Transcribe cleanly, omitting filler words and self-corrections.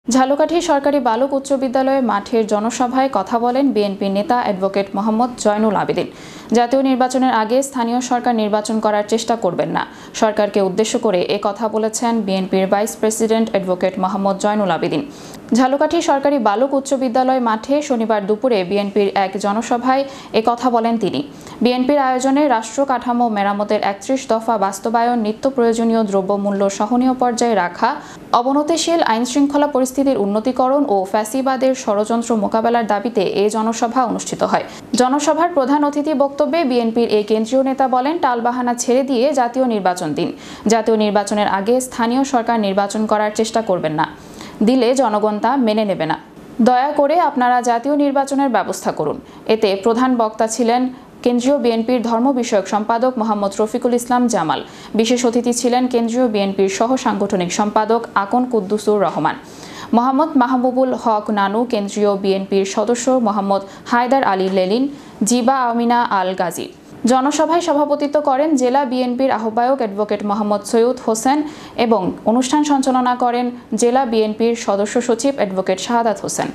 ঝালকাঠি সরকারি বালক উচ্চ বিদ্যালয়ে মাঠের জনসভায় কথা বলেন বিএনপি নেতা অ্যাডভোকেট মোহাম্মদ জয়নুল আবেদিন। জাতীয় নির্বাচনের আগে স্থানীয় সরকার নির্বাচন করার চেষ্টা করবেন না, সরকারকে উদ্দেশ্য করে এ কথা বলেছেন বিএনপির vice president advocate Mohammad Joynul Abedin. Jhalokathi সরকারি বালক উচ্চ বিদ্যালয় মাঠে শনিবার দুপুরে বিএনপির এক জনসভায় এ কথা বলেন তিনি। বিএনপির আয়োজনে রাষ্ট্র কাঠামো মেরামতের ৩১ দফা বাস্তবায়ন, নিত্য প্রয়োজনীয় দ্রব্যমূল্য সহনীয় পর্যায়ে রাখা, অবনতিশীল আইনশৃঙ্খলা পরিস্থিতির উন্নতিকরণ ও ফ্যাসিবাদের ষড়যন্ত্র মোকাবেলার দাবিতে এ জনসভা অনুষ্ঠিত হয়। জনসভার প্রধান অতিথি বক্তব্যে বিএনপির এই কেন্দ্রীয় নেতা বলেন, টালবাহানা ছেড়ে দিয়ে জাতীয় নির্বাচন দিন। জাতীয় নির্বাচনের আগে স্থানীয় সরকার নির্বাচন করার চেষ্টা করবেন না, দিলে জনগণ তা মেনে নেবে না। দয়া করে আপনারা জাতীয় নির্বাচনের ব্যবস্থা করুন। এতে প্রধান বক্তা ছিলেন কেন্দ্রীয় বিএনপির ধর্ম বিষয়ক সম্পাদক মোহাম্মদ রফিকুল ইসলাম জামাল। বিশেষ অতিথি ছিলেন কেন্দ্রীয় বিএনপির সহ সাংগঠনিক সম্পাদক আকন কুদ্দুসুর রহমান, মোহাম্মদ মাহবুবুল হক নানু, কেন্দ্রীয় বিএনপির সদস্য মোহাম্মদ হায়দার আলী লেলিন, জিবা আমিনা আল গাজী। জনসভায় সভাপতিত্ব করেন জেলা বিএনপির আহ্বায়ক অ্যাডভোকেট মোহাম্মদ সৈয়দ হোসেন এবং অনুষ্ঠান সঞ্চালনা করেন জেলা বিএনপির সদস্য সচিব অ্যাডভোকেট শাহাদাত হোসেন।